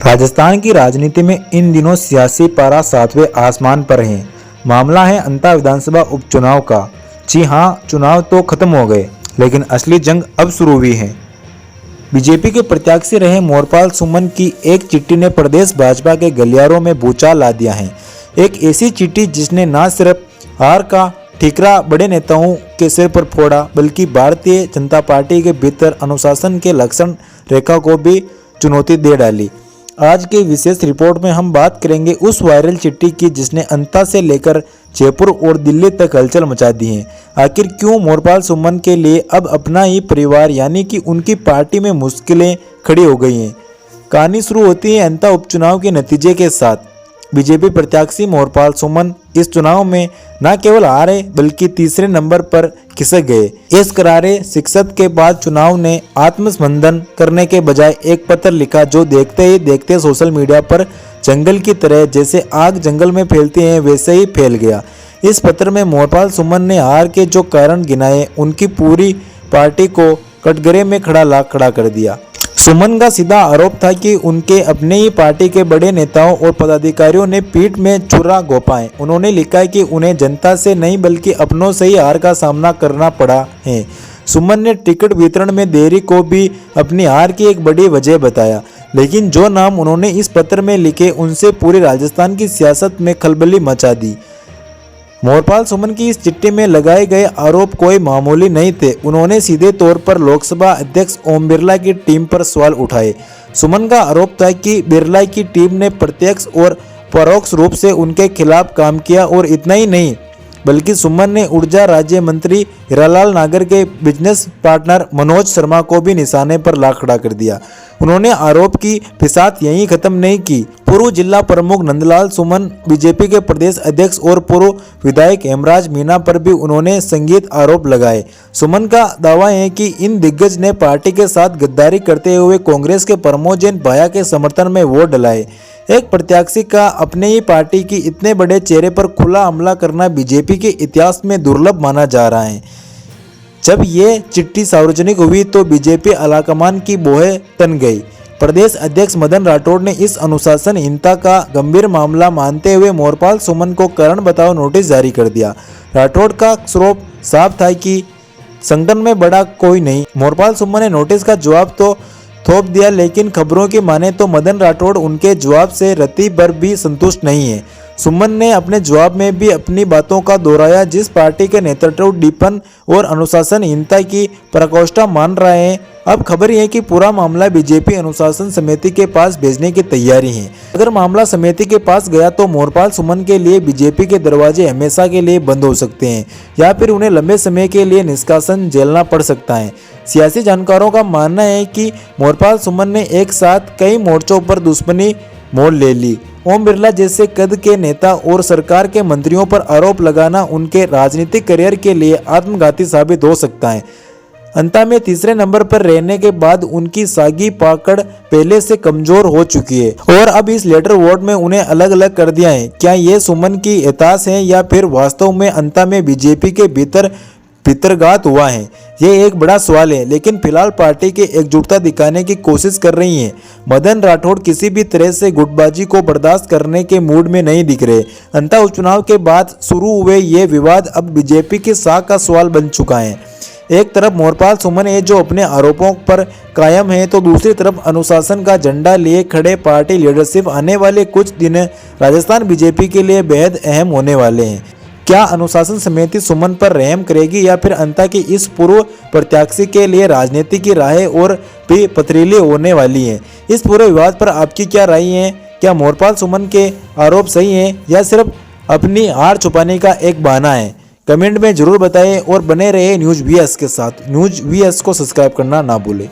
राजस्थान की राजनीति में इन दिनों सियासी पारा सातवें आसमान पर है। मामला है अंता विधानसभा उपचुनाव का। जी हां, चुनाव तो खत्म हो गए, लेकिन असली जंग अब शुरू हुई है। बीजेपी के प्रत्याशी रहे मोरपाल सुमन की एक चिट्ठी ने प्रदेश भाजपा के गलियारों में भूचाल ला दिया है। एक ऐसी चिट्ठी जिसने न सिर्फ हार का ठीकरा बड़े नेताओं के सिर पर फोड़ा, बल्कि भारतीय जनता पार्टी के भीतर अनुशासन के लक्षण रेखा को भी चुनौती दे डाली। आज के विशेष रिपोर्ट में हम बात करेंगे उस वायरल चिट्ठी की जिसने अंता से लेकर जयपुर और दिल्ली तक हलचल मचा दी है। आखिर क्यों मोरपाल सुमन के लिए अब अपना ही परिवार यानी कि उनकी पार्टी में मुश्किलें खड़ी हो गई हैं। कहानी शुरू होती है अंता उपचुनाव के नतीजे के साथ। बीजेपी प्रत्याशी मोरपाल सुमन इस चुनाव में न केवल हारे बल्कि तीसरे नंबर पर खिसक गए। इस करारे शिकस्त के बाद चुनाव ने आत्मसंबोधन करने के बजाय एक पत्र लिखा जो देखते ही देखते सोशल मीडिया पर जंगल की तरह, जैसे आग जंगल में फैलती है वैसे ही फैल गया। इस पत्र में मोरपाल सुमन ने हार के जो कारण गिनाए, उनकी पूरी पार्टी को कटघरे में खड़ा कर दिया। सुमन का सीधा आरोप था कि उनके अपने ही पार्टी के बड़े नेताओं और पदाधिकारियों ने पीठ में छुरा घोंपा है। उन्होंने लिखा कि उन्हें जनता से नहीं बल्कि अपनों से ही हार का सामना करना पड़ा है। सुमन ने टिकट वितरण में देरी को भी अपनी हार की एक बड़ी वजह बताया, लेकिन जो नाम उन्होंने इस पत्र में लिखे उनसे पूरी राजस्थान की सियासत में खलबली मचा दी। मोरपाल सुमन की इस चिट्ठी में लगाए गए आरोप कोई मामूली नहीं थे। उन्होंने सीधे तौर पर लोकसभा अध्यक्ष ओम बिरला की टीम पर सवाल उठाए। सुमन का आरोप था कि बिरला की टीम ने प्रत्यक्ष और परोक्ष रूप से उनके खिलाफ काम किया, और इतना ही नहीं बल्कि सुमन ने ऊर्जा राज्य मंत्री हीरालाल नागर के बिजनेस पार्टनर मनोज शर्मा को भी निशाने पर ला खड़ा कर दिया। उन्होंने आरोप की फिसात यहीं खत्म नहीं की। पूर्व जिला प्रमुख नंदलाल सुमन, बीजेपी के प्रदेश अध्यक्ष और पूर्व विधायक हेमराज मीणा पर भी उन्होंने संगीत आरोप लगाए। सुमन का दावा है कि इन दिग्गज ने पार्टी के साथ गद्दारी करते हुए कांग्रेस के प्रमोद जैन भाया के समर्थन में वोट डलाए। एक प्रत्याशी का अपने ही पार्टी की इतने बड़े चेहरे पर खुला हमला करना बीजेपी के इतिहास में दुर्लभ माना जा रहा है। जब ये चिट्ठी सार्वजनिक हुई तो बीजेपी आलाकमान की बोहे तन गई। प्रदेश अध्यक्ष मदन राठौड़ ने इस अनुशासनहीनता का गंभीर मामला मानते हुए मोरपाल सुमन को कारण बताओ नोटिस जारी कर दिया। राठौड़ का आरोप साफ था कि संगठन में बड़ा कोई नहीं। मोरपाल सुमन ने नोटिस का जवाब तो थोप दिया, लेकिन खबरों की माने तो मदन राठौड़ उनके जवाब से रत्ती भर भी संतुष्ट नहीं है। सुमन ने अपने जवाब में भी अपनी बातों का दोहराया। जिस पार्टी के नेतृत्व डिपन और अनुशासनहीनता की प्रकोष्ठा मान रहे हैं, अब खबर यह है कि पूरा मामला बीजेपी अनुशासन समिति के पास भेजने की तैयारी है। अगर मामला समिति के पास गया तो मोरपाल सुमन के लिए बीजेपी के दरवाजे हमेशा के लिए बंद हो सकते हैं, या फिर उन्हें लंबे समय के लिए निष्कासन झेलना पड़ सकता है। सियासी जानकारों का मानना है कि मोरपाल सुमन ने एक साथ कई मोर्चों पर दुश्मनी मोड़ ले ली। ओम बिरला जैसे कद के नेता और सरकार के मंत्रियों पर आरोप लगाना उनके राजनीतिक करियर के लिए आत्मघाती साबित हो सकता है। अंता में तीसरे नंबर पर रहने के बाद उनकी सागी पकड़ पहले से कमजोर हो चुकी है, और अब इस लेटर वोट में उन्हें अलग अलग कर दिया है। क्या ये सुमन की एहसास है या फिर वास्तव में अंता में बीजेपी के भीतरघात हुआ है? ये एक बड़ा सवाल है, लेकिन फिलहाल पार्टी की एकजुटता दिखाने की कोशिश कर रही है। मदन राठौड़ किसी भी तरह से गुटबाजी को बर्दाश्त करने के मूड में नहीं दिख रहे। अंता उपचुनाव के बाद शुरू हुए ये विवाद अब बीजेपी की साख का सवाल बन चुका है। एक तरफ मोरपाल सुमन है जो अपने आरोपों पर कायम है, तो दूसरी तरफ अनुशासन का झंडा लिए खड़े पार्टी लीडरशिप। आने वाले कुछ दिन राजस्थान बीजेपी के लिए बेहद अहम होने वाले हैं। क्या अनुशासन समिति सुमन पर रहम करेगी या फिर अंता की इस पूर्व प्रत्याशी के लिए राजनीति की राहें और भी पथरीली होने वाली हैं? इस पूरे विवाद पर आपकी क्या राय है? क्या मोरपाल सुमन के आरोप सही हैं या सिर्फ अपनी हार छुपाने का एक बहाना है? कमेंट में जरूर बताएं और बने रहे न्यूज़ वीएस के साथ। न्यूज़ वीएस को सब्सक्राइब करना ना भूलें।